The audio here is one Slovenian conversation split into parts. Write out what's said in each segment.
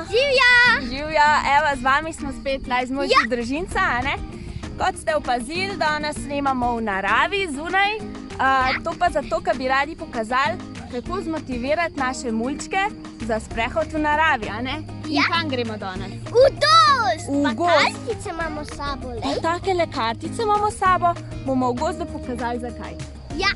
Živja! Živja, evo, z vami smo spet iz Mulčka družinca, a ne? Kot ste opazili, danes snemamo v naravi, zunaj. To pa zato, ker bi radi pokazali, kako zmotivirati naše mulčke za sprehod v naravi, a ne? In kam gremo danes? V gozd! V Pa gozd. kartice imamo s sabo, lej. Takele kartice imamo s sabo, bomo v gozdu pokazali, zakaj. Ja.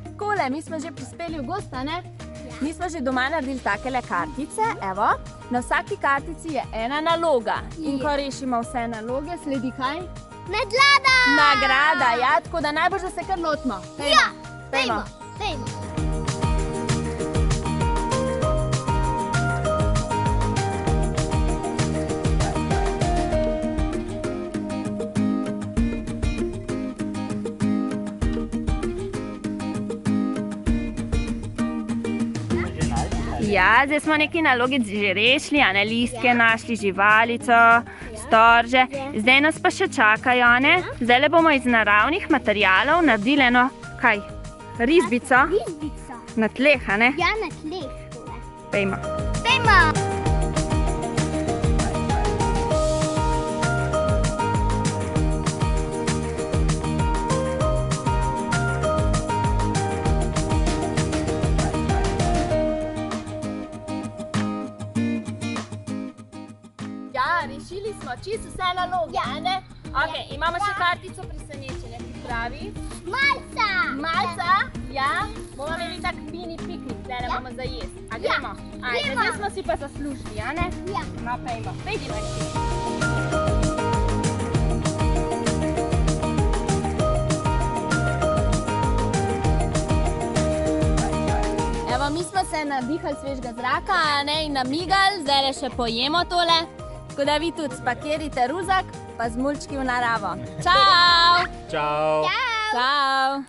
Takole, mi smo že prispeli v gozd, a ne? Mi smo že doma naredili takele kartice, evo. Na vsaki kartici je ena naloga. In ko rešimo vse naloge, sledi kaj? Medlada! Nagrada, ja, tako da najbolj, da se kar lotimo. Ja, Dajmo. dajmo. Ja, zdaj smo neki naloge že rešili, a ne, listke našli, živalico, storže. Zdaj nas pa še čakajo, a ne? Zdajle bomo iz naravnih materialov naredili eno, kaj? Risbico Risbica. na tleh, a ne? Ja, na tleh. Pejmo. Dajmo. Ja, rešili smo čisto vse naloge, a ne? Ok, imamo še kartico presenečenja, pripravi. Malca! Malca, ja, bomo imeli tak mini piknik, zdaj bomo za jesti. A gremo? Ajde, zdaj smo si pa zaslužili, a ne? Ja. No, pejmo. Pejdimo. Evo, mi smo se nadihali svežega zraka, a ne, in namigali, zdaj še pojemo tole. Tako da vi tudi spakirite ruzak, pa z mulčki v naravo. Čau! Čau! Čau!